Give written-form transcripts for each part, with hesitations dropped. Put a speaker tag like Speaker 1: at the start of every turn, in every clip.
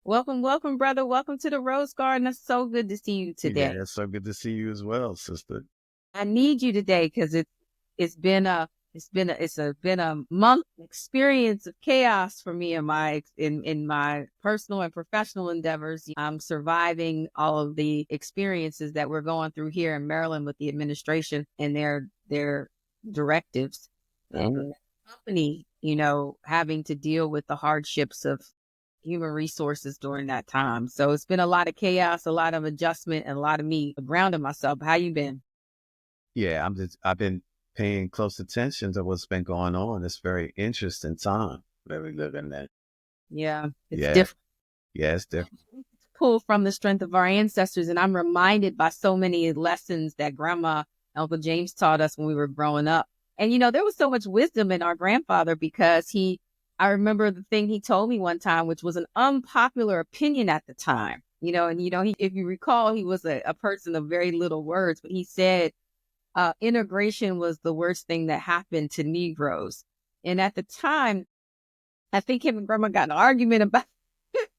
Speaker 1: Welcome, welcome, brother. Welcome to the Rose Garden. It's so good to see you
Speaker 2: Yeah,
Speaker 1: today.
Speaker 2: it's so good to see you as well, sister.
Speaker 1: I need you today because it's been a month experience of chaos for me in my personal and professional endeavors. I'm surviving all of the experiences that we're going through here in Maryland with the administration and their directives and
Speaker 2: Okay.
Speaker 1: the company, having to deal with the hardships of human resources during that time. So it's been a lot of chaos, a lot of adjustment, and a lot of me grounding myself. How you been?
Speaker 2: Yeah, I've been paying close attention to what's been going on. It's very interesting time that we live in that.
Speaker 1: Yeah, it's
Speaker 2: Yeah,
Speaker 1: different.
Speaker 2: yeah, it's different.
Speaker 1: Pull from the strength of our ancestors. And I'm reminded by so many lessons that Grandma, Uncle James taught us when we were growing up. And, there was so much wisdom in our grandfather because I remember the thing he told me one time, which was an unpopular opinion at the time, if you recall, he was a person of very little words, but he said, integration was the worst thing that happened to Negroes. And at the time, I think him and Grandma got in an argument about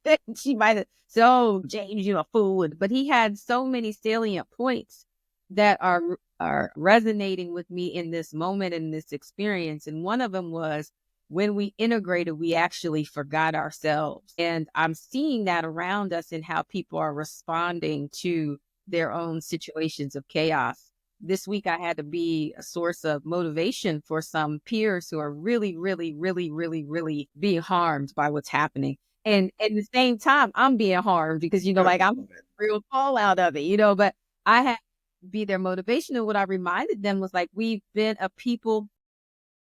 Speaker 1: it. She might have said, "Oh, James, you're a fool." But he had so many salient points that are resonating with me in this moment, in this experience. And one of them was when we integrated, we actually forgot ourselves. And I'm seeing that around us in how people are responding to their own situations of chaos. This week, I had to be a source of motivation for some peers who are really, really, really, really, really being harmed by what's happening. And at the same time, I'm being harmed because, like I'm real fall out of it, but I had to be their motivation. And what I reminded them was like, we've been a people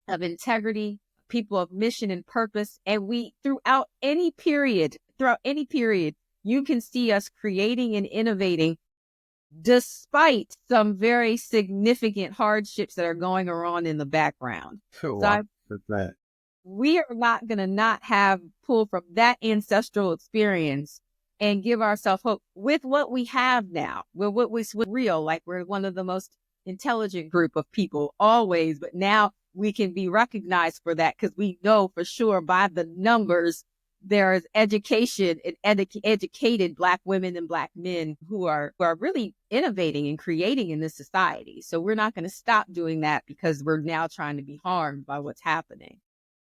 Speaker 1: of integrity, people of mission and purpose. And throughout any period, you can see us creating and innovating despite some very significant hardships that are going on in the background. So
Speaker 2: Wow, that's that.
Speaker 1: we are not going to not have pull from that ancestral experience and give ourselves hope with what we have now, with what was real. Like we're one of the most intelligent group of people always, but now we can be recognized for that because we know for sure by the numbers there is education and educated Black women and Black men who are really innovating and creating in this society. So we're not going to stop doing that because we're now trying to be harmed by what's happening.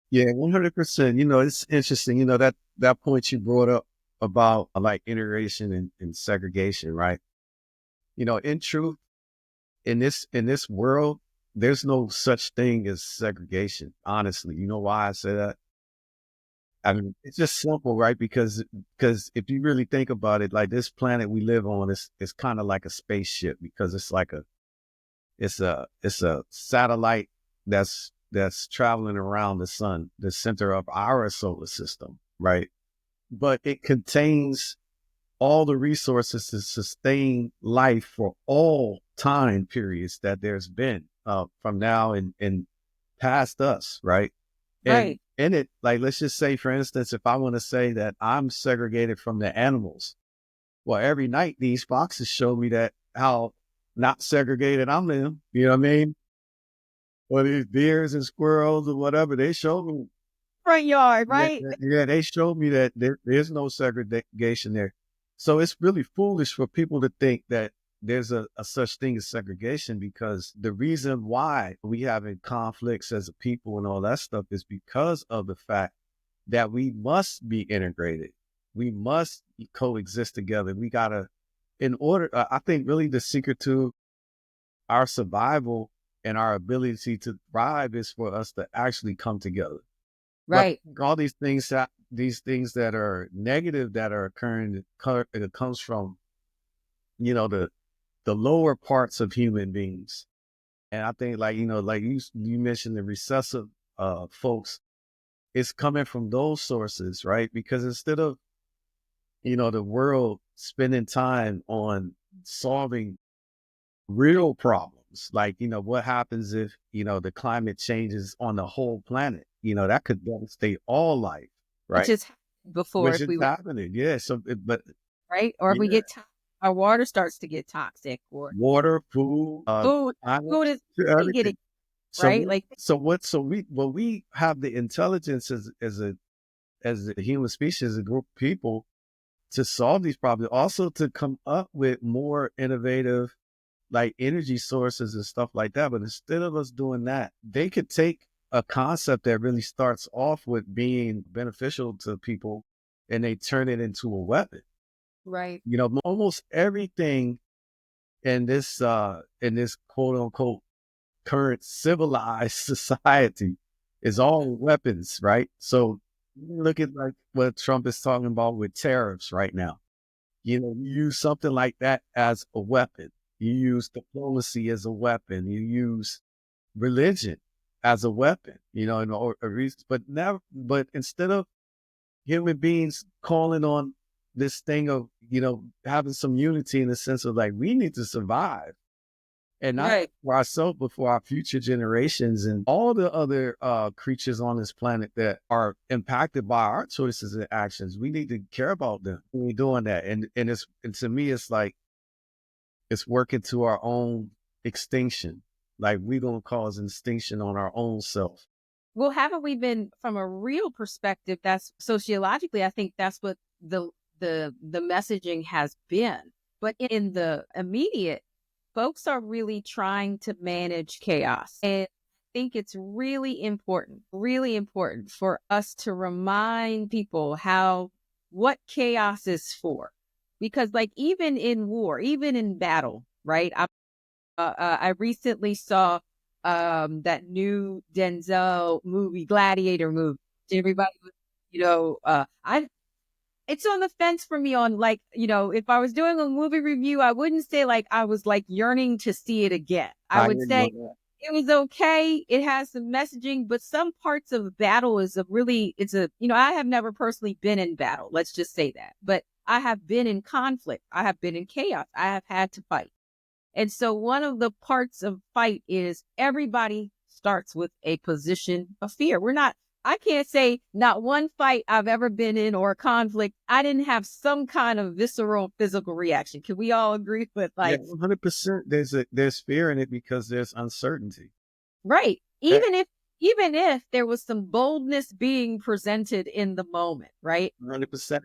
Speaker 2: Yeah, 100%. It's interesting. That point you brought up about like integration and segregation, right? In truth, in this world, there's no such thing as segregation. Honestly, you know why I say that? I mean, it's just simple, right? Because if you really think about it, like this planet we live on is kind of like a spaceship because it's a satellite that's traveling around the sun, the center of our solar system, right? But it contains all the resources to sustain life for all time periods that there's been from now and past us, right? And
Speaker 1: Right.
Speaker 2: in it, like, let's just say, for instance, if I want to say that I'm segregated from the animals, well, every night these foxes show me that how not segregated I'm in. You know what I mean? Or these deers and squirrels or whatever, they show me.
Speaker 1: Front yard,
Speaker 2: Yeah,
Speaker 1: right?
Speaker 2: yeah, they showed me that there's no segregation there. So it's really foolish for people to think that there's a such thing as segregation because the reason why we having conflicts as a people and all that stuff is because of the fact that we must be integrated. We must coexist together. We gotta, in order, I think really the secret to our survival and our ability to thrive is for us to actually come together. But
Speaker 1: Right.
Speaker 2: all these things that are negative that are occurring, it comes from, the lower parts of human beings. And I think like you mentioned the recessive folks, it's coming from those sources, right? Because instead of, the world spending time on solving real problems, like, what happens if, the climate changes on the whole planet, that could devastate all life,
Speaker 1: Which
Speaker 2: right?
Speaker 1: is before
Speaker 2: Which
Speaker 1: if
Speaker 2: is
Speaker 1: we were
Speaker 2: happening. Yeah. But
Speaker 1: right, or if we
Speaker 2: yeah,
Speaker 1: our water starts to get toxic, or
Speaker 2: water, food,
Speaker 1: food,
Speaker 2: climate,
Speaker 1: food is getting
Speaker 2: everything.
Speaker 1: right. Like
Speaker 2: We have the intelligence as a human species, as a group of people, to solve these problems, also to come up with more innovative like energy sources and stuff like that. But instead of us doing that, they could take a concept that really starts off with being beneficial to people and they turn it into a weapon.
Speaker 1: Right.
Speaker 2: You know, almost everything in this quote unquote current civilized society is all weapons, right? So look at like what Trump is talking about with tariffs right now. You know, you use something like that as a weapon. You use diplomacy as a weapon. You use religion as a weapon, you know, and or a reason, but never, but instead of human beings calling on this thing of, you know, having some unity in the sense of like, we need to survive and not
Speaker 1: Right.
Speaker 2: for ourselves, but for our future generations and all the other creatures on this planet that are impacted by our choices and actions. We need to care about them when we're doing that. And to me, it's like, it's working to our own extinction. Like we're going to cause extinction on our own self.
Speaker 1: Well, haven't we been from a real perspective? That's sociologically, I think that's what the messaging has been. But in the immediate, folks are really trying to manage chaos. And I think it's really important for us to remind people what chaos is for. Because like even in war, even in battle, right? I recently saw that new Denzel movie, Gladiator movie. Everybody was, I it's on the fence for me on like, if I was doing a movie review, I wouldn't say like I was like yearning to see it again. I
Speaker 2: I
Speaker 1: would
Speaker 2: hear you
Speaker 1: say
Speaker 2: on that.
Speaker 1: it was okay. It has some messaging, but some parts of battle I have never personally been in battle. Let's just say that. But I have been in conflict. I have been in chaos. I have had to fight. And so one of the parts of fight is everybody starts with a position of fear. I can't say not one fight I've ever been in or a conflict, I didn't have some kind of visceral physical reaction. Can we all agree with
Speaker 2: Yeah,
Speaker 1: like,
Speaker 2: 100%. There's fear in it because there's uncertainty.
Speaker 1: right.
Speaker 2: That
Speaker 1: Even if there was some boldness being presented in the moment, right?
Speaker 2: 100%.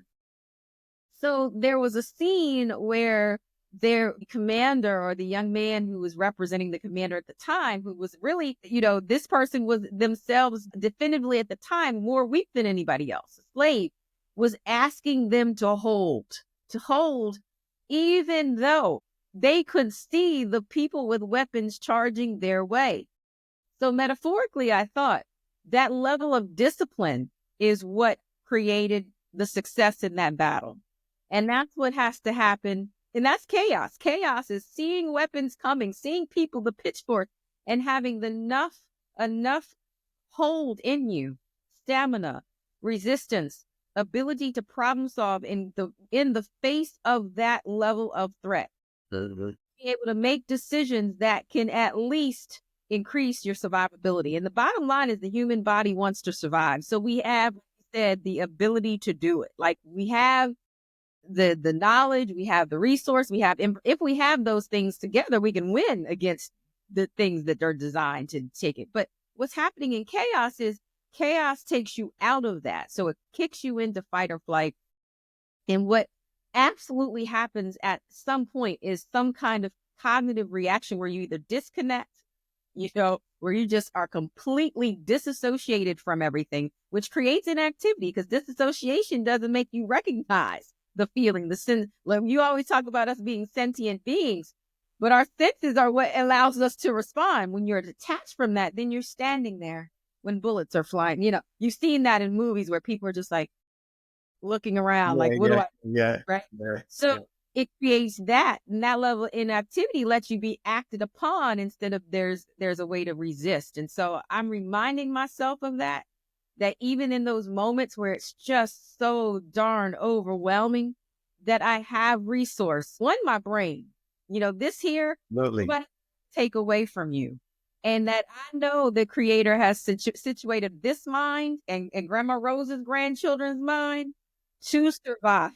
Speaker 1: So there was a scene where their commander or the young man who was representing the commander at the time, who was really, this person was themselves definitively at the time more weak than anybody else, a slave, was asking them to hold, even though they could see the people with weapons charging their way. So metaphorically, I thought that level of discipline is what created the success in that battle. And that's what has to happen. And that's chaos. Chaos is seeing weapons coming, seeing people, the pitchfork, and having enough hold in you, stamina, resistance, ability to problem solve in the face of that level of threat,
Speaker 2: Mhm.
Speaker 1: be able to make decisions that can at least increase your survivability. And the bottom line is the human body wants to survive. So we have, like you said, the ability to do it. Like we have the knowledge, we have the resource, if we have those things together, we can win against the things that are designed to take it. But what's happening in chaos is chaos takes you out of that. So it kicks you into fight or flight. And what absolutely happens at some point is some kind of cognitive reaction where you either disconnect, where you just are completely disassociated from everything, which creates inactivity because disassociation doesn't make you recognize the feeling, the sin. Like you always talk about us being sentient beings, but our senses are what allows us to respond. When you're detached from that, then you're standing there when bullets are flying. You've seen that in movies where people are just like looking around, like,
Speaker 2: Yeah,
Speaker 1: what do
Speaker 2: yeah,
Speaker 1: I,
Speaker 2: yeah,
Speaker 1: right?
Speaker 2: yeah,
Speaker 1: So
Speaker 2: yeah.
Speaker 1: it creates that, and that level of inactivity lets you be acted upon instead of there's a way to resist. And so I'm reminding myself of that even in those moments where it's just so darn overwhelming, that I have resource. One, my brain, this here,
Speaker 2: Absolutely.
Speaker 1: nobody take away from you. And that I know the creator has situated this mind and Grandma Rose's grandchildren's mind to survive.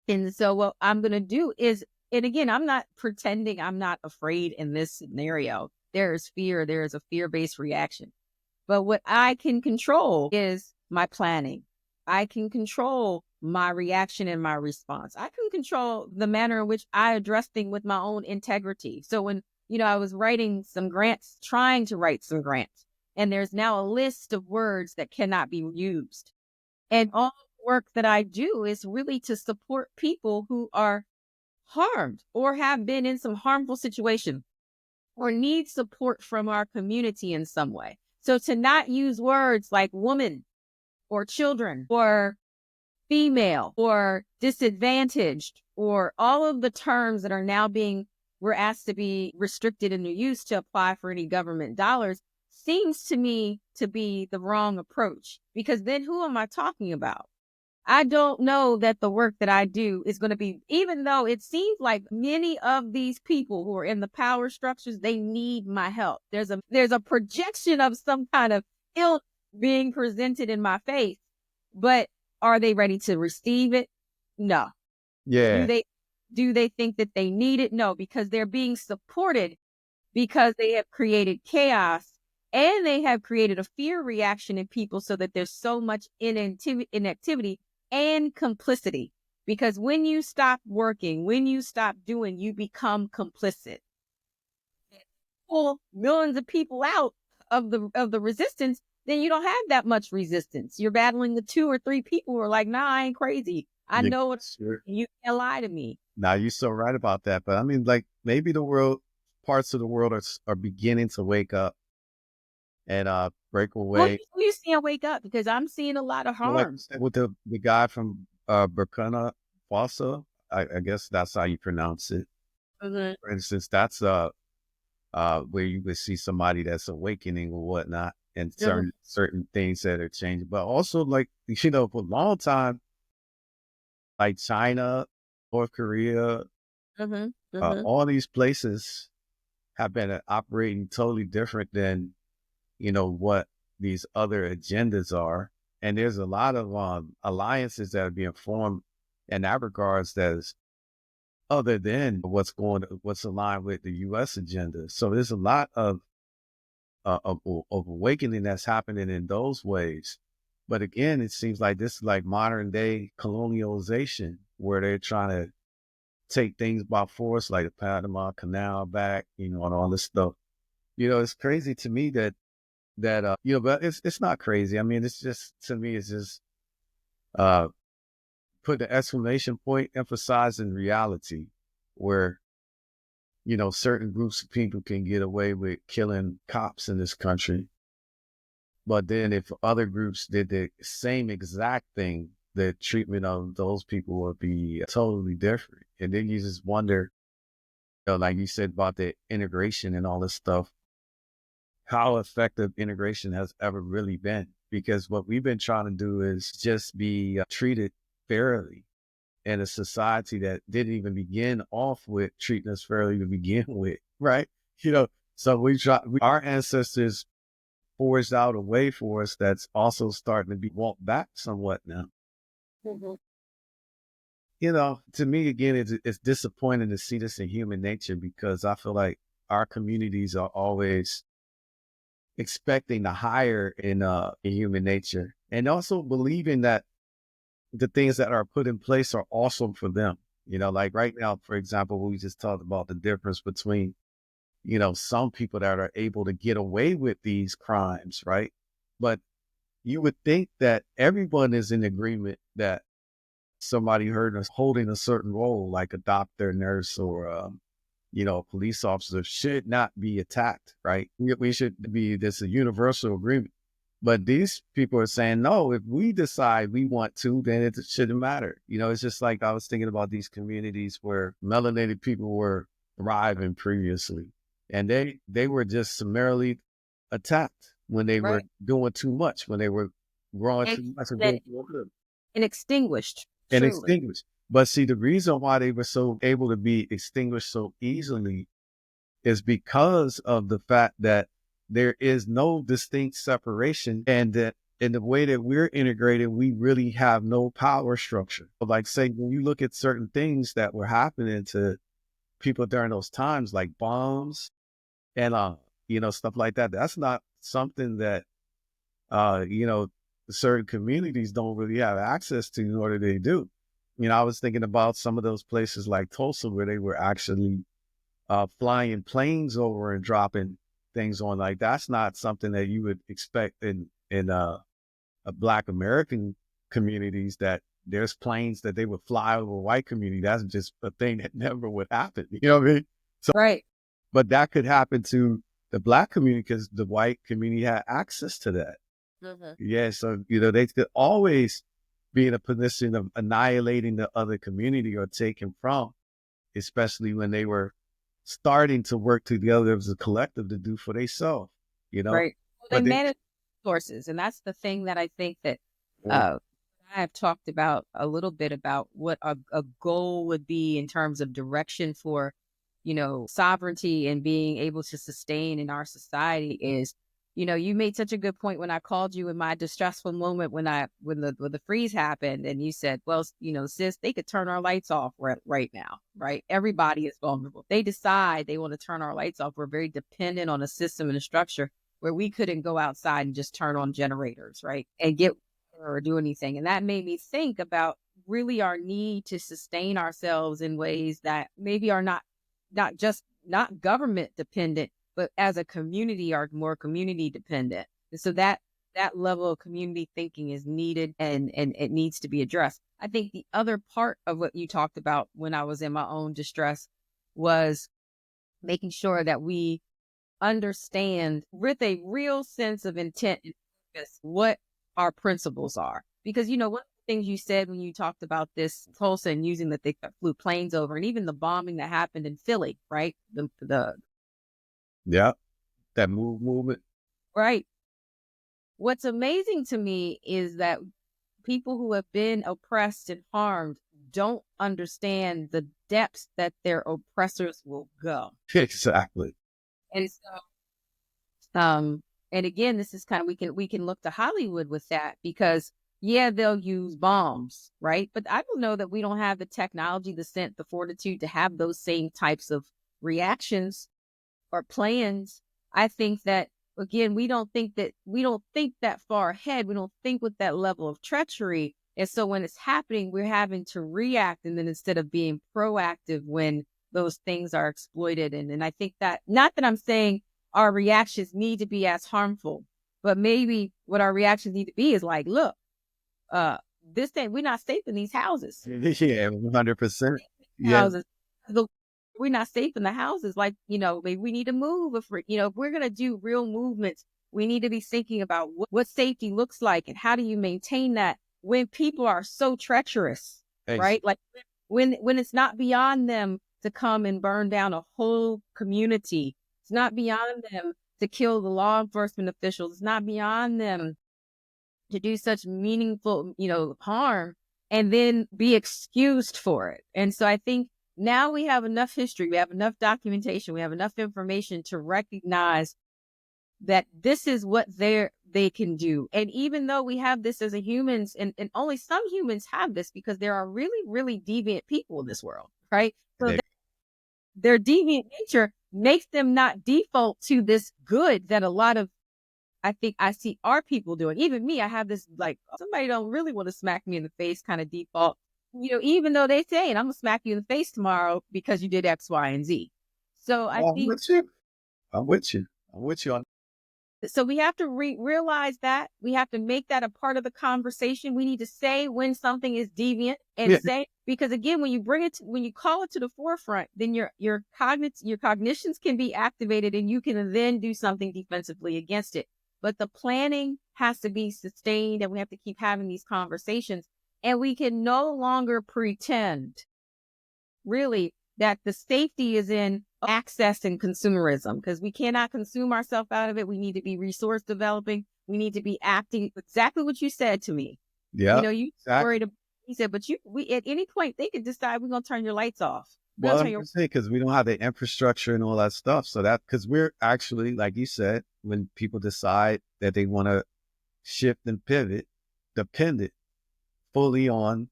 Speaker 1: And so what I'm going to do is, and again, I'm not pretending I'm not afraid in this scenario. There is fear. There is a fear-based reaction. But what I can control is my planning. I can control my reaction and my response. I can control the manner in which I address things with my own integrity. So when, I was writing some grants, trying to write some grants, and there's now a list of words that cannot be used. And all the work that I do is really to support people who are harmed or have been in some harmful situation or need support from our community in some way. So to not use words like woman or children or female or disadvantaged or all of the terms that are now we're asked to be restricted in their use to apply for any government dollars seems to me to be the wrong approach, because then who am I talking about? I don't know that the work that I do is going to be, even though it seems like many of these people who are in the power structures, they need my help. There's a projection of some kind of ill being presented in my face, but are they ready to receive it? No. Do
Speaker 2: Yeah.
Speaker 1: they think that they need it? No, because they're being supported because they have created chaos and they have created a fear reaction in people so that there's so much inactivity and complicity. Because when you stop working, when you stop doing, you become complicit. Pull millions of people out of the resistance, then you don't have that much resistance. You're battling the 2 or 3 people who are like, nah, I ain't crazy. I
Speaker 2: Yeah,
Speaker 1: know what
Speaker 2: sure.
Speaker 1: you can't lie to me.
Speaker 2: Now you're so right about that. But I mean, like maybe parts of the world are beginning to wake up and break away.
Speaker 1: Who you seeing wake up? Because I'm seeing a lot of
Speaker 2: Well, like
Speaker 1: harm.
Speaker 2: with the guy from Burkina Faso, I guess that's how you pronounce it.
Speaker 1: Mhm.
Speaker 2: For instance, that's where you would see somebody that's awakening or whatnot, and
Speaker 1: Mhm.
Speaker 2: certain things that are changing. But also, like for a long time, like China, North Korea,
Speaker 1: Mhm. Mhm.
Speaker 2: all these places have been operating totally different than what these other agendas are. And there's a lot of alliances that are being formed in that regards that is other than what's aligned with the U.S. agenda. So there's a lot of awakening that's happening in those ways. But again, it seems like this is like modern day colonialization, where they're trying to take things by force, like the Panama Canal back, and all this stuff. It's crazy to me that but it's not crazy. I mean, it's just, to me, it's just uh put the exclamation point, emphasizing reality, where certain groups of people can get away with killing cops in this country. But then if other groups did the same exact thing, the treatment of those people would be totally different. And then you just wonder, like you said about the integration and all this stuff, how effective integration has ever really been. Because what we've been trying to do is just be treated fairly in a society that didn't even begin off with treating us fairly to begin with, right? So our ancestors forged out a way for us that's also starting to be walked back somewhat now.
Speaker 1: Mhm.
Speaker 2: To me, again, it's disappointing to see this in human nature, because I feel like our communities are always expecting the higher in human nature, and also believing that the things that are put in place are awesome for them. Like right now, for example, we just talked about the difference between, some people that are able to get away with these crimes, right? But you would think that everyone is in agreement that somebody hurt us holding a certain role, like a doctor, nurse, or a police officer, should not be attacked, right? We should be this a universal agreement. But these people are saying, no, if we decide we want to, then it shouldn't matter. It's just like I was thinking about these communities where melanated people were thriving previously, and they were just summarily attacked when they were
Speaker 1: Right.
Speaker 2: doing too much, when they were growing
Speaker 1: And,
Speaker 2: too much and
Speaker 1: and
Speaker 2: doing too little,
Speaker 1: and extinguished,
Speaker 2: and
Speaker 1: truly.
Speaker 2: extinguished. But see, the reason why they were so able to be extinguished so easily is because of the fact that there is no distinct separation, and that in the way that we're integrated, we really have no power structure. Like, say, when you look at certain things that were happening to people during those times, like bombs and stuff like that, that's not something that uh, you know, certain communities don't really have access to in order they do. I was thinking about some of those places like Tulsa where they were actually flying planes over and dropping things on. Like that's not something that you would expect in Black American communities, that there's planes that they would fly over white community. That's just a thing that never would happen. You know what I mean? So,
Speaker 1: Right.
Speaker 2: but that could happen to the Black community because the white community had access to that.
Speaker 1: Mhm.
Speaker 2: Yeah. So, they could always be in a position of annihilating the other community or taking from, especially when they were starting to work together as a collective to do for themselves, you know?
Speaker 1: Right. Well, they
Speaker 2: But they,
Speaker 1: manage resources, and that's the thing that I think that
Speaker 2: Mhm.
Speaker 1: uh, I have talked about a little bit about what a goal would be in terms of direction for, sovereignty and being able to sustain in our society is, you made such a good point when I called you in my distressful moment when the freeze happened, and you said, well, sis, they could turn our lights off right now, right? Everybody is vulnerable. They decide they want to turn our lights off. We're very dependent on a system and a structure where we couldn't go outside and just turn on generators, right? And get or do anything. And that made me think about really our need to sustain ourselves in ways that maybe are not government dependent, but as a community are more community dependent. And so that level of community thinking is needed, and it needs to be addressed. I think the other part of what you talked about when I was in my own distress was making sure that we understand with a real sense of intent and purpose what our principles are. Because, one of the things you said when you talked about this Tulsa and using that they flew planes over, and even the bombing that happened in Philly, right? The
Speaker 2: yeah, that movement.
Speaker 1: right. What's amazing to me is that people who have been oppressed and harmed don't understand the depths that their oppressors will go.
Speaker 2: Exactly.
Speaker 1: And so Um, and again, this is kind of we can look to Hollywood with that because yeah, they'll use bombs, right? But I don't know that we don't have the technology, the sense, the fortitude to have those same types of reactions or plans. I think that again, we don't think that far ahead. We don't think with that level of treachery. And so when it's happening, we're having to react, and then instead of being proactive when those things are exploited. And I think that not that I'm saying our reactions need to be as harmful, but maybe what our reactions need to be is like, look, uh, this thing, we're not safe in these houses
Speaker 2: Yeah, 100%. Yeah.
Speaker 1: houses. The we're not safe in the houses. Like, maybe we need to move if we're gonna do real movements, we need to be thinking about what safety looks like and how do you maintain that when people are so treacherous,
Speaker 2: Ex-
Speaker 1: right? Like when it's not beyond them to come and burn down a whole community. It's not beyond them to kill the law enforcement officials. It's not beyond them to do such meaningful, harm and then be excused for it. And so I think now we have enough history, we have enough documentation, we have enough information to recognize that this is what they can do. And even though we have this as a humans, and only some humans have this because there are really, really deviant people in this world, right? So their deviant nature makes them not default to this good that a lot of I think I see our people doing. Even me, I have this like somebody don't really want to smack me in the face kind of default. Even though they saying I'm gonna smack you in the face tomorrow because you did X, Y, and Z. So I
Speaker 2: I'm
Speaker 1: think
Speaker 2: with you. I'm with you. I'm with you on.
Speaker 1: so we have to realize that we have to make that a part of the conversation. We need to say when something is deviant and
Speaker 2: Yeah,
Speaker 1: say because again, when you call it to the forefront, then your cognitions can be activated and you can then do something defensively against it. But the planning has to be sustained, and we have to keep having these conversations. And we can no longer pretend really that the safety is in access and consumerism because we cannot consume ourselves out of it. We need to be resource developing. We need to be acting exactly what you said to me.
Speaker 2: yeah,
Speaker 1: You
Speaker 2: exactly.
Speaker 1: worried about, he said, but we at any point they could decide we're going to turn your lights off. We're going
Speaker 2: Well,
Speaker 1: to
Speaker 2: I'm
Speaker 1: turn your
Speaker 2: gonna say because we don't have the infrastructure and all that stuff. So that because we're actually, like you said, when people decide that they want to shift and pivot, dependent fully on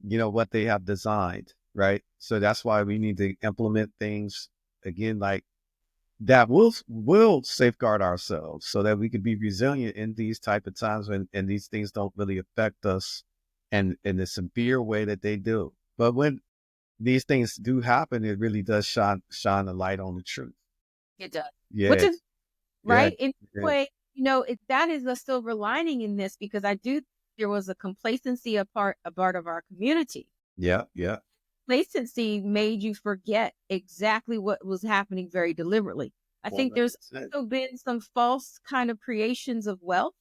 Speaker 2: what they have designed, right? So that's why we need to implement things again, like that will safeguard ourselves so that we can be resilient in these type of times when and these things don't really affect us and in the severe way that they do. But when these things do happen, it really does shine a light on the truth.
Speaker 1: It does. Which
Speaker 2: Yeah,
Speaker 1: is
Speaker 2: yeah,
Speaker 1: right in a
Speaker 2: yeah,
Speaker 1: way, that is a silver lining in this because I do there was a complacency a part of our community.
Speaker 2: yeah, yeah.
Speaker 1: Complacency made you forget exactly what was happening very deliberately. I
Speaker 2: One
Speaker 1: think
Speaker 2: hundred
Speaker 1: there's
Speaker 2: percent.
Speaker 1: also been some false kind of creations of wealth.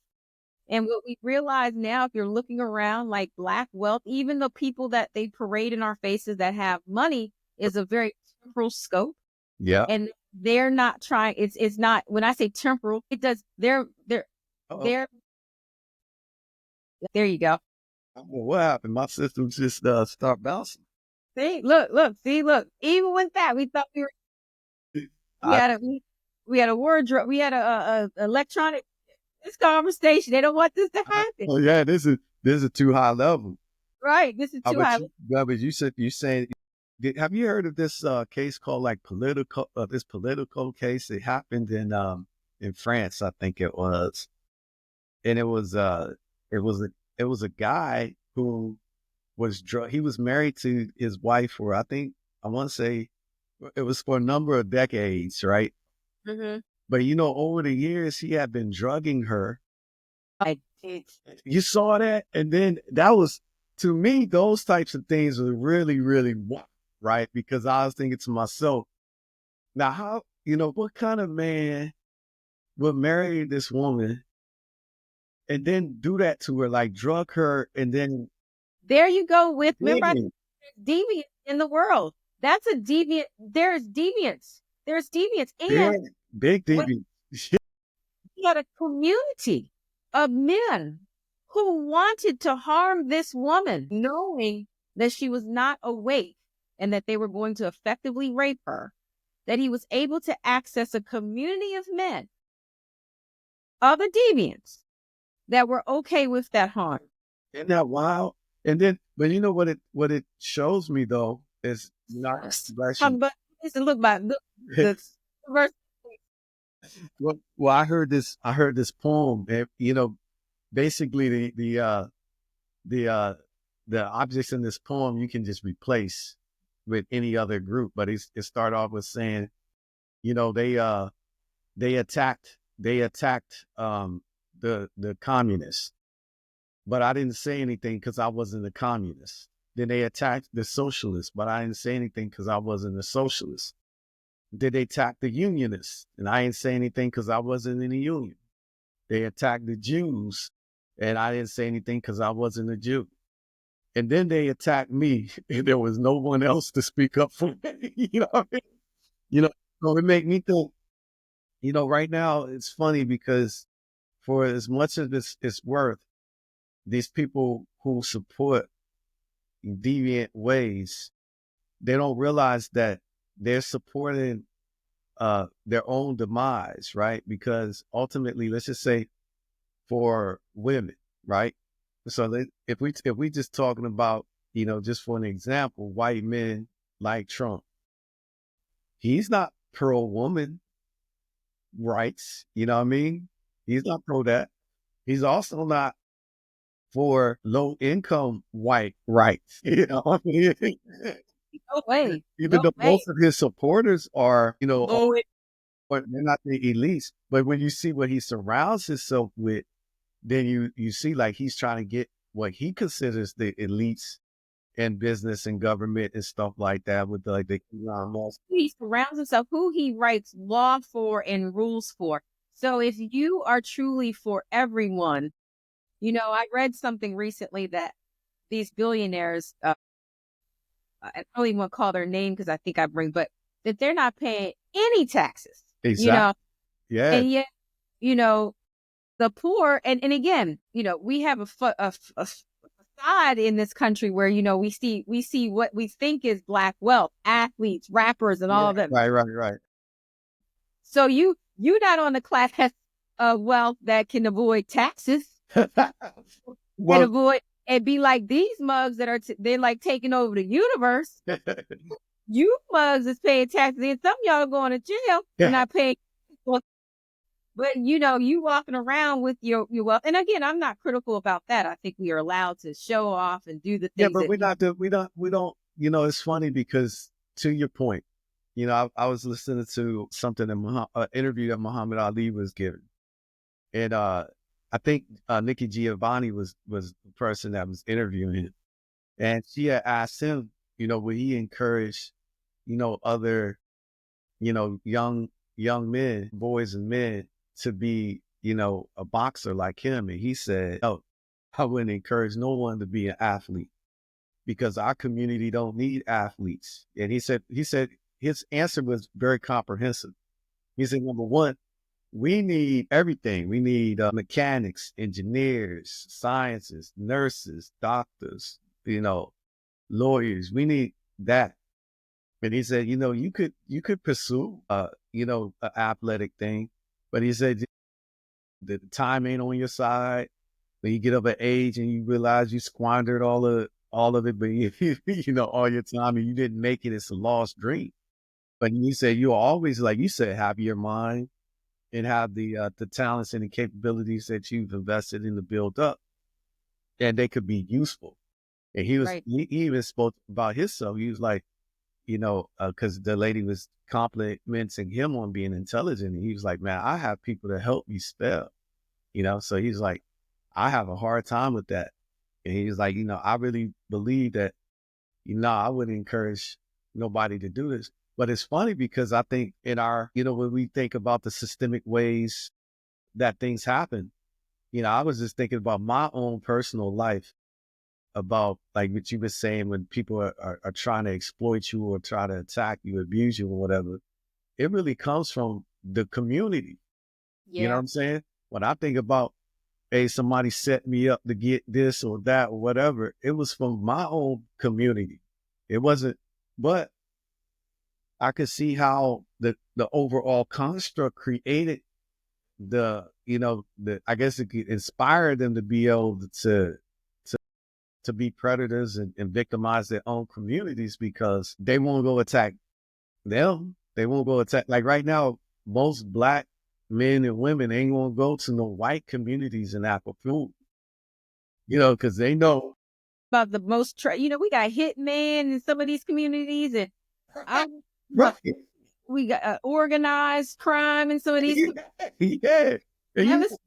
Speaker 1: And what we realize now, if you're looking around like black wealth, even the people that they parade in our faces that have money is a very temporal scope.
Speaker 2: Yeah.
Speaker 1: And they're not trying, it's not when I say temporal, it does
Speaker 2: Oh,
Speaker 1: they're there you go.
Speaker 2: I don't know what happened. My system just start bouncing.
Speaker 1: See, look. Even with that, we thought we
Speaker 2: I,
Speaker 1: had a we had a wardrobe, we had a electronic this conversation. They don't want this to happen.
Speaker 2: oh yeah, this is too high level.
Speaker 1: Right. This is
Speaker 2: How
Speaker 1: too
Speaker 2: about
Speaker 1: high.
Speaker 2: you? But you said you saying. Have you heard of this case called like political? This political case. It happened in France, I think it was, and it was a it was a guy who was he was married to his wife for I think I want to say it was for a number of decades, right?
Speaker 1: Hmm.
Speaker 2: But over the years he had been drugging her.
Speaker 1: I did.
Speaker 2: You saw that, and then that was to me those types of things were really really right because I was thinking to myself, now how what kind of man would marry this woman and then do that to her, like drug her and then
Speaker 1: There you go with remember I
Speaker 2: big,
Speaker 1: deviant in the world. That's a deviant. There's deviance. There's deviance. And
Speaker 2: big, big
Speaker 1: when
Speaker 2: DB.
Speaker 1: we had a community of men who wanted to harm this woman, knowing that she was not awake and that they were going to effectively rape her, that he was able to access a community of men, other deviants, that were okay with that harm.
Speaker 2: Isn't that wild? And then, but you know what it shows me though is not
Speaker 1: Yes.
Speaker 2: bless you.
Speaker 1: But listen, look, the verse.
Speaker 2: Well, I heard this poem. Basically the uh the objects in this poem you can just replace with any other group. But it started off with saying, you know, they attacked the communists, but I didn't say anything because I wasn't a communist. Then they attacked the socialists, but I didn't say anything because I wasn't a socialist. Then they attacked the unionists, and I didn't say anything because I wasn't in the union. They attacked the Jews, and I didn't say anything because I wasn't a Jew. And then they attacked me, and there was no one else to speak up for me. You know what I mean? You know, so it made me think, right now it's funny because for as much as it's worth, these people who support deviant ways, they don't realize that they're supporting their own demise, right? Because ultimately, let's just say for women, right? So if we just talking about, just for an example, white men like Trump, he's not pro woman rights. You know what I mean? He's not pro that. He's also not for low income white rights. You know what I mean?
Speaker 1: No way.
Speaker 2: Even
Speaker 1: No
Speaker 2: though
Speaker 1: way.
Speaker 2: most of his supporters are,
Speaker 1: Low it.
Speaker 2: but they're not the elites. But when you see what he surrounds himself with, then you see like he's trying to get what he considers the elites in business and government and stuff like that with like the Elon Musk.
Speaker 1: He surrounds himself, who he writes law for and rules for. So if you are truly for everyone, I read something recently that these billionaires, I don't even want to call their name because I think I bring, but that they're not paying any taxes,
Speaker 2: Exactly. Yeah.
Speaker 1: and yet, you know, the poor, and again, we have a facade in this country where, we see what we think is black wealth, athletes, rappers, and all
Speaker 2: Yeah.
Speaker 1: of them.
Speaker 2: Right. Right. Right.
Speaker 1: So you're not on the class of wealth that can avoid taxes and
Speaker 2: Well,
Speaker 1: avoid and be like these mugs that are they're like taking over the universe. You mugs is paying taxes, and some of y'all are going to jail for
Speaker 2: Yeah.
Speaker 1: not paying. But you walking around with your wealth. And again, I'm not critical about that. I think we are allowed to show off and do the
Speaker 2: Yeah,
Speaker 1: things
Speaker 2: but
Speaker 1: that
Speaker 2: we don't, it's funny because to your point, I was listening to something that interview that Muhammad Ali was giving. And I think Nikki Giovanni was the person that was interviewing him. And she had asked him, would he encourage, other, young men, boys and men to be, a boxer like him. And he said, no, I wouldn't encourage no one to be an athlete because our community don't need athletes. And he said his answer was very comprehensive. He said, number one, we need everything. We need mechanics, engineers, scientists, nurses, doctors, lawyers. We need that. And he said, you could pursue, an athletic thing, but he said the time ain't on your side. When you get up at age and you realize you squandered all of it, but all your time and you didn't make it, it's a lost dream. But he said you always, like you said, have your mind and have the talents and the capabilities that you've invested in to build up, and they could be useful. And
Speaker 1: right.
Speaker 2: he even spoke about himself. He was like, because the lady was complimenting him on being intelligent. And he was like, man, I have people to help me spell, So he's like, I have a hard time with that. And he's like, I really believe that, I wouldn't encourage nobody to do this. But it's funny because I think in our, when we think about the systemic ways that things happen, I was just thinking about my own personal life, about like what you were saying, when people are trying to exploit you or try to attack you, abuse you or whatever. It really comes from the community. You know what
Speaker 1: Yeah.
Speaker 2: I'm saying? When I think about, hey, somebody set me up to get this or that or whatever, it was from my own community. It wasn't, but I could see how the overall construct created I guess it could inspire them to be able to be predators and victimize their own communities because they won't go attack them. They won't go attack. Like right now, most Black men and women ain't gonna go to no white communities and act a fool, because they know.
Speaker 1: About the most, we got hitmen in some of these communities, and I,
Speaker 2: Right.
Speaker 1: we got organized crime in some of these.
Speaker 2: Yeah. And
Speaker 1: Have us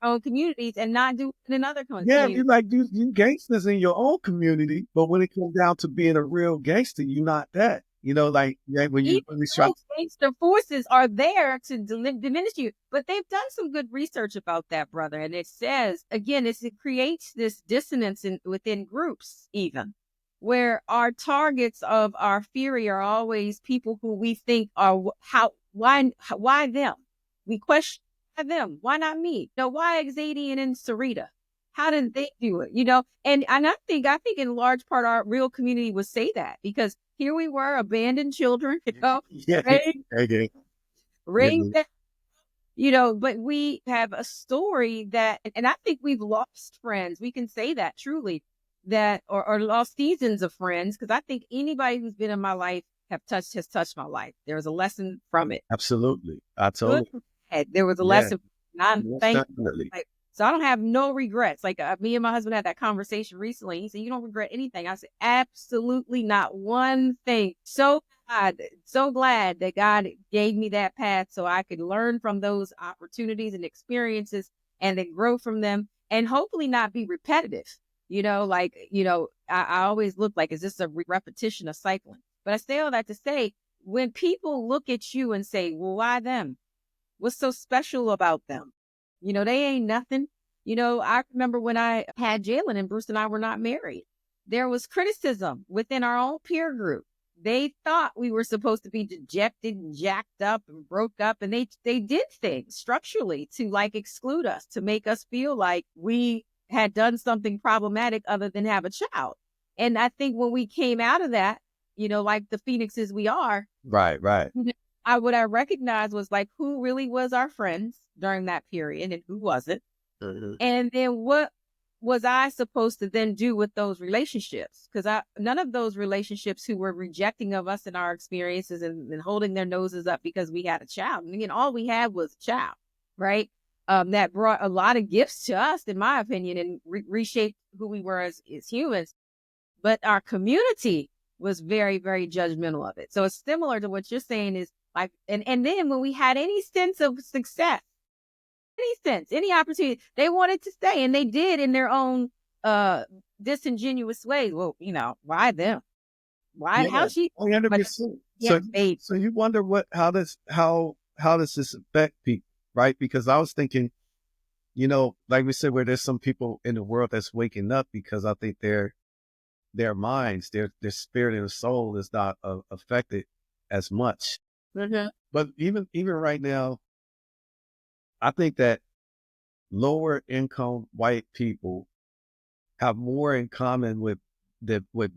Speaker 1: own communities and not do it in other
Speaker 2: yeah, you
Speaker 1: communities.
Speaker 2: like you gangsters in your own community, but when it comes down to being a real gangster, you're not that. Like yeah, when you
Speaker 1: Even
Speaker 2: really try.
Speaker 1: those gangster forces are there to diminish you. But they've done some good research about that, brother. And it says, again, it creates this dissonance within groups, even where our targets of our fury are always people who we think are why them? We question why them? Why not me? No, why Xadian and Sarita? How did they do it? And I think in large part our real community would say that because here we were, abandoned children,
Speaker 2: Yeah,
Speaker 1: raised,
Speaker 2: okay.
Speaker 1: raised,
Speaker 2: Yeah.
Speaker 1: but we have a story that, and I think we've lost friends. We can say that truly, that or lost seasons of friends, because I think anybody who's been in my life has touched my life. There's a lesson from it.
Speaker 2: Absolutely. I
Speaker 1: Good,
Speaker 2: totally.
Speaker 1: bad. There was a
Speaker 2: Yeah,
Speaker 1: lesson. And I'm
Speaker 2: most
Speaker 1: thankful.
Speaker 2: definitely.
Speaker 1: Like, so I don't have no regrets. Like me and my husband had that conversation recently. He said, "You don't regret anything." I said, "Absolutely not one thing." So glad that God gave me that path so I could learn from those opportunities and experiences and then grow from them and hopefully not be repetitive. I always look like, is this a repetition of cycling? But I say all that to say, when people look at you and say, well, why them? What's so special about them? They ain't nothing. I remember when I had Jalen and Bruce and I were not married, there was criticism within our own peer group. They thought we were supposed to be dejected and jacked up and broke up. And they did things structurally to like exclude us, to make us feel like we had done something problematic other than have a child. And I think when we came out of that, like the phoenixes we are,
Speaker 2: Right, right.
Speaker 1: what I recognized was like who really was our friends during that period and who wasn't.
Speaker 2: Mhm.
Speaker 1: And then was I supposed to then do with those relationships? Because none of those relationships who were rejecting of us and our experiences and holding their noses up because we had a child. I mean, all we had was a child, right? That brought a lot of gifts to us, in my opinion, and reshaped who we were as humans. But our community was very, very judgmental of it. So it's similar to what you're saying is like, and then when we had any sense of success, any sense, any opportunity, they wanted to stay, and they did in their own disingenuous way. Well, why them? Why?
Speaker 2: Yeah,
Speaker 1: How she? But
Speaker 2: 100%.
Speaker 1: yeah,
Speaker 2: So, so you wonder how does this affect people, right? Because I was thinking, like we said, where there's some people in the world that's waking up because I think their minds, their spirit and soul is not affected as much.
Speaker 1: mm-hmm.
Speaker 2: But even right now, I think that lower income white people have more in common with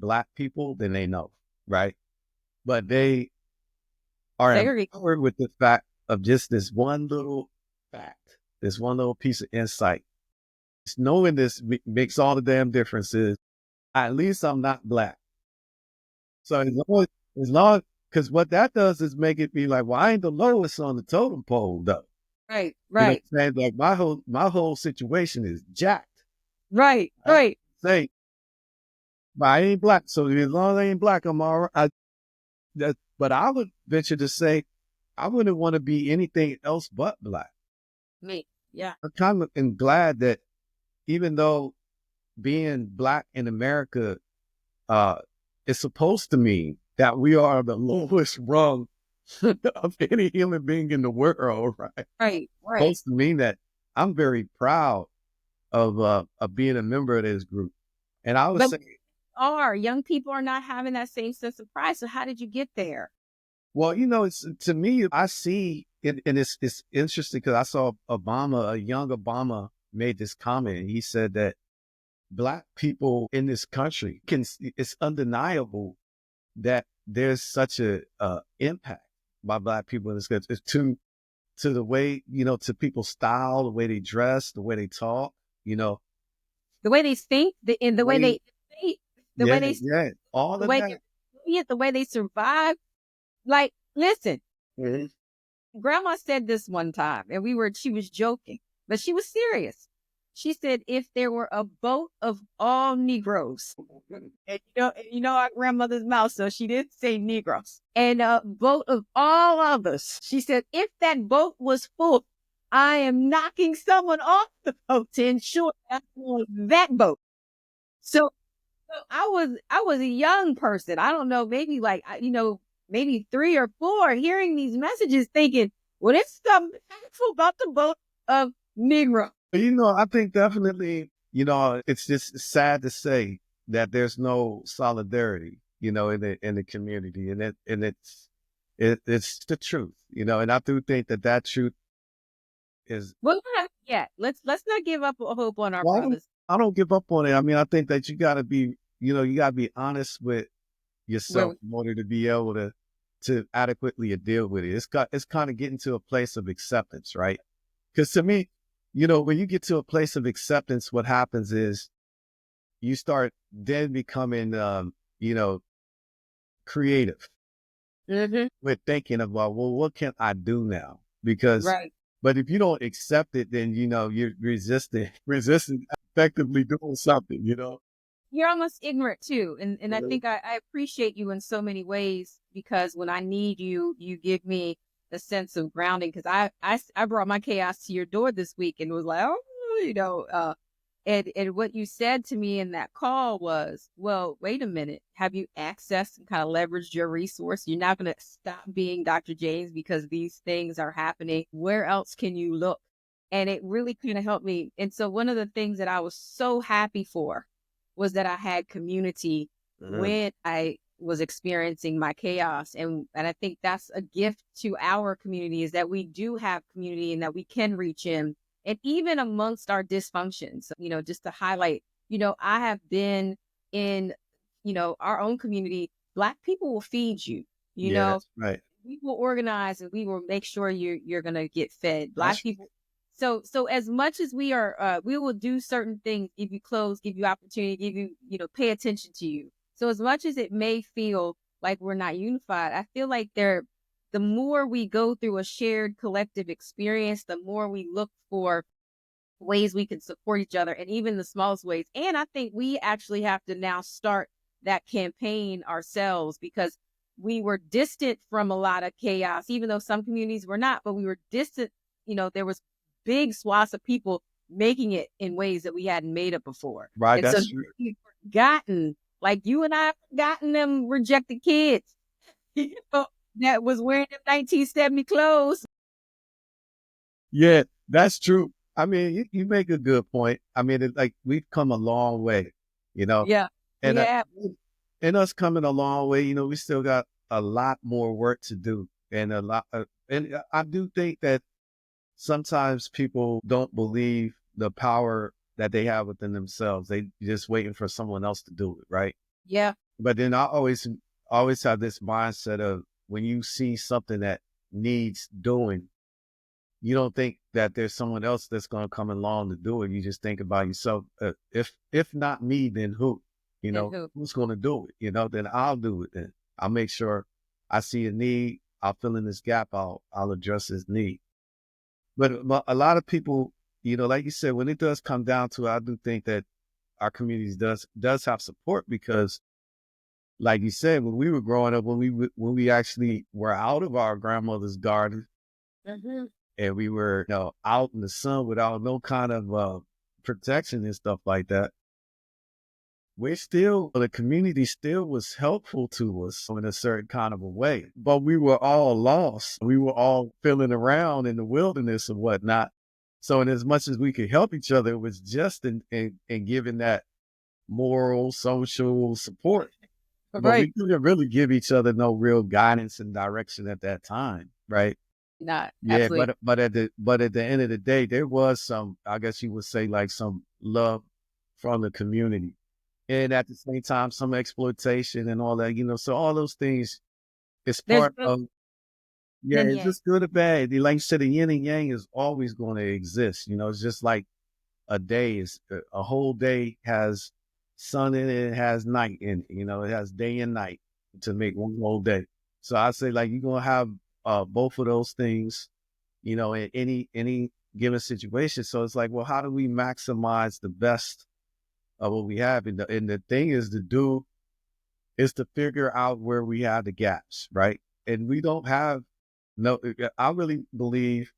Speaker 2: black people than they know, right? But they are
Speaker 1: Segregate.
Speaker 2: empowered with the fact of just this one little fact, this one little piece of insight. Just knowing this makes all the damn differences. At least I'm not black. So as long, because what that does is make it be like, well, I ain't the lowest on the totem pole, though.
Speaker 1: Right,
Speaker 2: You know
Speaker 1: right,
Speaker 2: what I'm saying? Like my whole situation is jacked.
Speaker 1: right,
Speaker 2: I
Speaker 1: right.
Speaker 2: say, but I ain't black. So as long as I ain't black, I'm all right. But I would venture to say I wouldn't want to be anything else but black.
Speaker 1: Me, yeah.
Speaker 2: I'm kind of and glad that even though being black in America uh, is supposed to mean that we are the lowest rung of any human being in the world, right?
Speaker 1: Right, right.
Speaker 2: Supposed to mean that I'm very proud of being a member of this group. And I would
Speaker 1: But
Speaker 2: say,
Speaker 1: young people are not having that same sense of pride. So how did you get there?
Speaker 2: well, it's to me, I see it, and it's interesting because I saw Obama, a young Obama, made this comment. And he said that black people in this country it's undeniable that there's such a impact by black people in this country to the way, to people's style, the way they dress, the way they talk,
Speaker 1: The way they think, the way
Speaker 2: way,
Speaker 1: they think, the
Speaker 2: yeah,
Speaker 1: way they,
Speaker 2: yeah, all
Speaker 1: the
Speaker 2: of
Speaker 1: way
Speaker 2: that.
Speaker 1: they're the way they survive. Like, listen,
Speaker 2: Mhm.
Speaker 1: grandma said this one time, and she was joking, but she was serious. She said, if there were a boat of all Negroes, and our grandmother's mouth, so she didn't say Negroes, and a boat of all of us, she said, if that boat was full, I am knocking someone off the boat to ensure that's on that boat. So I was a young person. I don't know, maybe like maybe 3 or 4, hearing these messages, thinking, well, there's something powerful about the boat of Negro.
Speaker 2: But, I think definitely, it's just sad to say that there's no solidarity, in the community, and it's the truth, and I do think that truth is.
Speaker 1: Well, not yet. Let's not give up hope on our
Speaker 2: Well,
Speaker 1: brothers.
Speaker 2: I don't give up on it. I mean, I think that you gotta be honest with
Speaker 1: Where
Speaker 2: yourself in order to be able to adequately deal with it. It's kind of getting to a place of acceptance, right? Because to me, when you get to a place of acceptance, what happens is you start then becoming, creative
Speaker 1: hmm
Speaker 2: with thinking about, well, what can I do now? Because,
Speaker 1: right.
Speaker 2: but if you don't accept it, then, you're resisting effectively doing something.
Speaker 1: You're almost ignorant too. And I
Speaker 2: Mhm.
Speaker 1: think I appreciate you in so many ways, because when I need you, you give me a sense of grounding. Because I brought my chaos to your door this week and was like, oh, and what you said to me in that call was, well, wait a minute. Have you accessed and kind of leveraged your resource? You're not going to stop being Dr. James because these things are happening. Where else can you look? And it really kind of helped me. And so one of the things that I was so happy for was that I had community
Speaker 2: Mhm.
Speaker 1: when I was experiencing my chaos. And I think that's a gift to our community, is that we do have community and that we can reach in. And even amongst our dysfunctions, just to highlight, I have been in, our own community. Black people will feed you, you
Speaker 2: Yeah,
Speaker 1: know,
Speaker 2: that's right.
Speaker 1: we will organize and we will make sure you're going to get fed. Black
Speaker 2: That's
Speaker 1: people So as much as we are, we will do certain things, give you clothes, give you opportunity, give you, pay attention to you. So as much as it may feel like we're not unified, I feel like the more we go through a shared collective experience, the more we look for ways we can support each other, and even the smallest ways. And I think we actually have to now start that campaign ourselves, because we were distant from a lot of chaos, even though some communities were not, but we were distant. There was big swaths of people making it in ways that we hadn't made it before.
Speaker 2: Right.
Speaker 1: And so
Speaker 2: That's true.
Speaker 1: we've forgotten, like you and I have forgotten them rejected kids that was wearing them 1970 clothes.
Speaker 2: Yeah, that's true. I mean, you make a good point. I mean, like we've come a long way, you know,
Speaker 1: Yeah, we
Speaker 2: and
Speaker 1: have.
Speaker 2: in us coming a long way, we still got a lot more work to do, and I do think that sometimes people don't believe the power that they have within themselves. They just waiting for someone else to do it, right?
Speaker 1: Yeah.
Speaker 2: But then I always have this mindset of when you see something that needs doing, you don't think that there's someone else that's going to come along to do it. You just think about yourself. If not me, then who?
Speaker 1: And who?
Speaker 2: Who's going to do it? Then I'll do it. Then I'll make sure I see a need. I'll fill in this gap. I'll address this need. But a lot of people, like you said, when it does come down to it, I do think that our communities does have support because, like you said, when we were growing up, when we actually were out of our grandmother's garden,
Speaker 1: Mm-hmm.
Speaker 2: and we were, out in the sun without no kind of protection and stuff like that. The community still was helpful to us in a certain kind of a way, but we were all lost. We were all feeling around in the wilderness and whatnot. So, in as much as we could help each other, it was just in giving that moral, social support. But we
Speaker 1: Right.
Speaker 2: couldn't really give each other no real guidance and direction at that time, right?
Speaker 1: Not
Speaker 2: Yeah,
Speaker 1: absolutely.
Speaker 2: but at the end of the day, there was some, I guess you would say, like some love from the community, and at the same time, some exploitation and all that. So all those things is
Speaker 1: There's
Speaker 2: part
Speaker 1: good
Speaker 2: of, yeah,
Speaker 1: and
Speaker 2: it's
Speaker 1: yang.
Speaker 2: just good or bad. Like you said, the yin and yang is always going to exist. It's just like a day is a whole day has sun in it, it has night in it. It has day and night to make one whole day. So I say like you're gonna have both of those things in any given situation. So it's like, well, how do we maximize the best of what we have? And the thing is to figure out where we have the gaps, right? And we don't have no. I really believe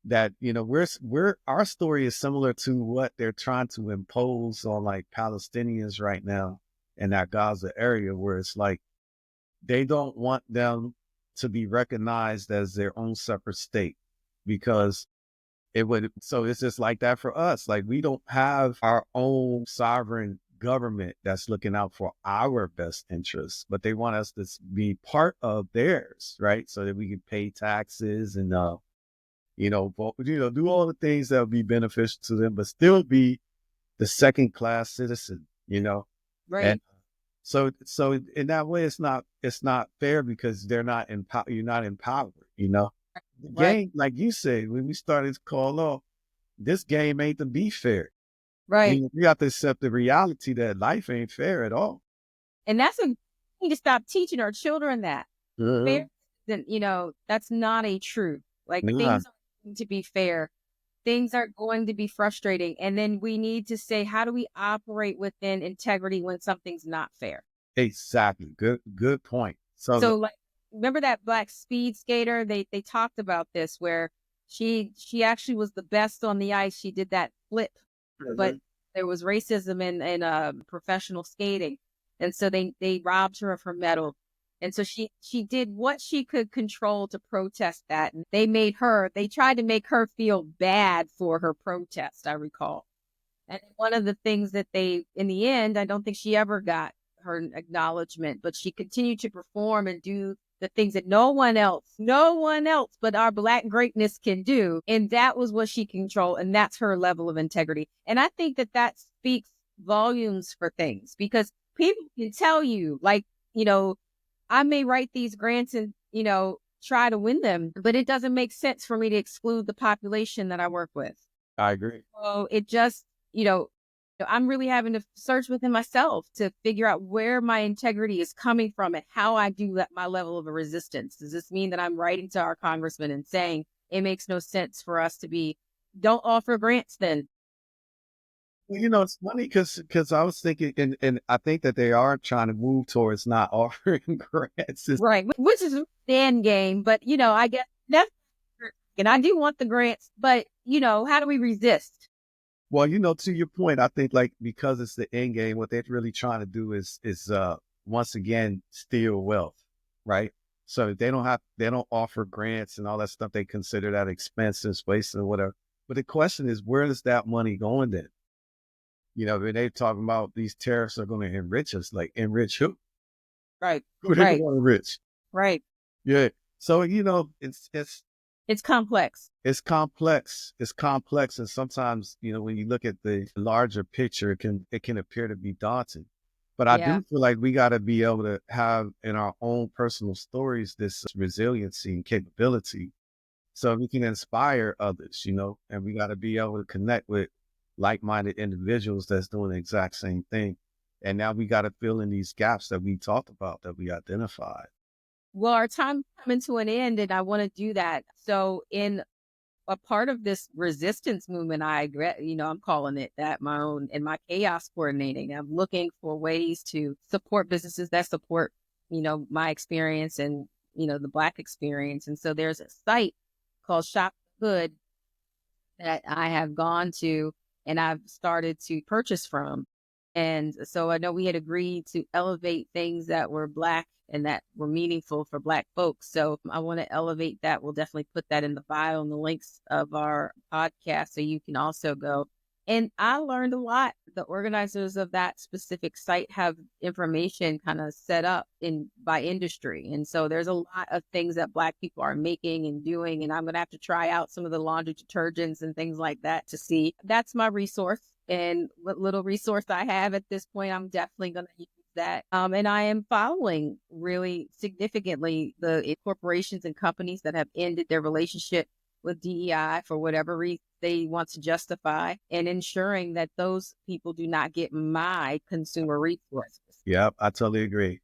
Speaker 2: that we're our story is similar to what they're trying to impose on like Palestinians right now in that Gaza area, where it's like they don't want them to be recognized as their own separate state because it would. So it's just like that for us. Like we don't have our own sovereign government that's looking out for our best interests, but they want us to be part of theirs, right? So that we can pay taxes and do all the things that would be beneficial to them, but still be the second class citizen, and
Speaker 1: Right.
Speaker 2: so in that way, it's not fair because you're not empowered, The
Speaker 1: Right.
Speaker 2: game, like you said, when we started to call off, this game ain't to be fair.
Speaker 1: Right.
Speaker 2: We have to accept the reality that life ain't fair at all.
Speaker 1: And we need to stop teaching our children that.
Speaker 2: Uh-huh.
Speaker 1: Fair isn't, that's not a truth. Like
Speaker 2: Nah,
Speaker 1: things aren't going to be fair. Things are going to be frustrating. And then we need to say, how do we operate within integrity when something's not fair?
Speaker 2: exactly. Good point. So,
Speaker 1: So like, remember that black speed skater? They talked about this where she actually was the best on the ice. She did that flip, but
Speaker 2: mhm.
Speaker 1: there was racism in professional skating, and so they robbed her of her medal. And so she did what she could control to protest that. And they tried to make her feel bad for her protest, I recall. And one of the things that in the end, I don't think she ever got her acknowledgement, but she continued to perform and do the things that no one else but our Black greatness can do. And that was what she controlled. And that's her level of integrity. And I think that speaks volumes for things because people can tell you, like, I may write these grants and, try to win them, but it doesn't make sense for me to exclude the population that I work with.
Speaker 2: I agree.
Speaker 1: So it just, you know, I'm really having to search within myself to figure out where my integrity is coming from and how I do that, my level of resistance. Does this mean that I'm writing to our congressman and saying it makes no sense for us to be, don't offer grants then?
Speaker 2: Well, it's funny because I was thinking, and I think that they are trying to move towards not offering grants.
Speaker 1: Right. Which is the end game. But, I guess that's, and I do want the grants, but, how do we resist?
Speaker 2: Well, to your point, I think like because it's the end game, what they're really trying to do is once again steal wealth, right? So they don't offer grants and all that stuff. They consider that expensive, waste and whatever. But the question is, where is that money going then? When they talking about these tariffs are going to enrich us, like enrich who?
Speaker 1: Right.
Speaker 2: Who they going
Speaker 1: Right.
Speaker 2: to enrich?
Speaker 1: Right.
Speaker 2: Yeah. So
Speaker 1: It's complex.
Speaker 2: it's complex. It's complex, and sometimes when you look at the larger picture, it can appear to be daunting. But I
Speaker 1: Yeah.
Speaker 2: do feel like we got to be able to have in our own personal stories this resiliency and capability, so we can inspire others. And we got to be able to connect with like-minded individuals that's doing the exact same thing. And now we got to fill in these gaps that we talked about, that we identified.
Speaker 1: Well, our time coming to an end, and I want to do that. So, in a part of this resistance movement, I'm calling it that, my own, and my chaos coordinating. I'm looking for ways to support businesses that support, my experience and, the Black experience. And so there's a site called Shop Hood that I have gone to and I've started to purchase from. And so I know we had agreed to elevate things that were Black and that were meaningful for Black folks. So I want to elevate that. We'll definitely put that in the bio and the links of our podcast so you can also go. And I learned a lot. The organizers of that specific site have information kind of set up in by industry. And so there's a lot of things that Black people are making and doing. And I'm going to have to try out some of the laundry detergents and things like that to see. That's my resource. And what little resource I have at this point, I'm definitely going to use that. And I am following really significantly the corporations and companies that have ended their relationship with DEI for whatever reason they want to justify, and ensuring that those people do not get my consumer resources.
Speaker 2: Yeah, I totally agree.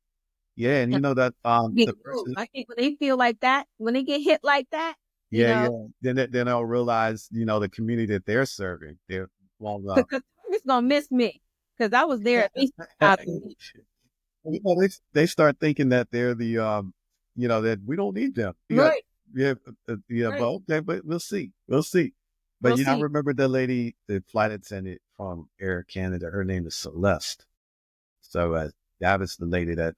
Speaker 2: Yeah, and you know that
Speaker 1: Get
Speaker 2: the
Speaker 1: moved.
Speaker 2: person,
Speaker 1: I think when they feel like that, when they get hit like that, you
Speaker 2: yeah,
Speaker 1: know,
Speaker 2: yeah, then they'll realize the community that they're serving. They won't.
Speaker 1: because it's gonna miss me because I was there at least 5 years.
Speaker 2: They start thinking that they're that we don't need them. We got
Speaker 1: Right,
Speaker 2: yeah, yeah, but
Speaker 1: right.
Speaker 2: okay, but we'll see. But
Speaker 1: We'll
Speaker 2: I
Speaker 1: see.
Speaker 2: remember the lady, the flight attendant from Air Canada. Her name is Celeste. So that was the lady that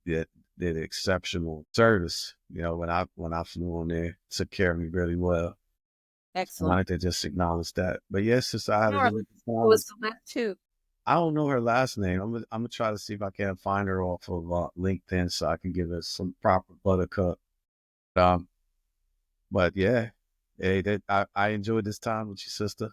Speaker 2: did exceptional service. When I flew on there, took care of me really well. I
Speaker 1: Excellent.
Speaker 2: wanted to just acknowledge that. But yes, sister, I had a
Speaker 1: Nora
Speaker 2: really good time.
Speaker 1: was select too.
Speaker 2: I don't know her last name. I'm gonna try to see if I can find her off of LinkedIn so I can give her some proper buttercup. Um, but yeah, hey, I enjoyed this time with your sister.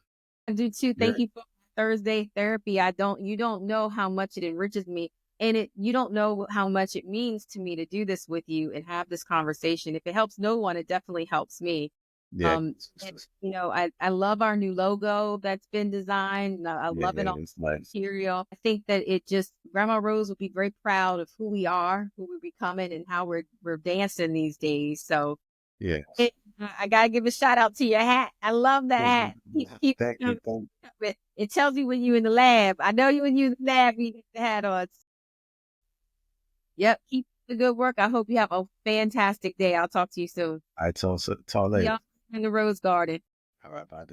Speaker 1: I do too.
Speaker 2: Yeah,
Speaker 1: Thank you for Thursday therapy. You don't know how much it enriches me. And you don't know how much it means to me to do this with you and have this conversation. If it helps no one, it definitely helps me.
Speaker 2: yeah,
Speaker 1: And I love our new logo that's been designed. I
Speaker 2: yeah.
Speaker 1: love it all
Speaker 2: It's nice.
Speaker 1: material. I think that it just Grandma Rose would be very proud of who we are, who we're becoming, and how we're dancing these days. So
Speaker 2: Yes.
Speaker 1: I gotta give a shout out to your hat. I love that hat.
Speaker 2: Thank you. Thank
Speaker 1: It tells you when you're in the lab. I know you when you're in the lab, you get the hat on. Yep. Keep the good work. I hope you have a fantastic day. I'll talk to you soon.
Speaker 2: I told
Speaker 1: See
Speaker 2: later.
Speaker 1: y'all in the Rose Garden.
Speaker 2: All right, bye.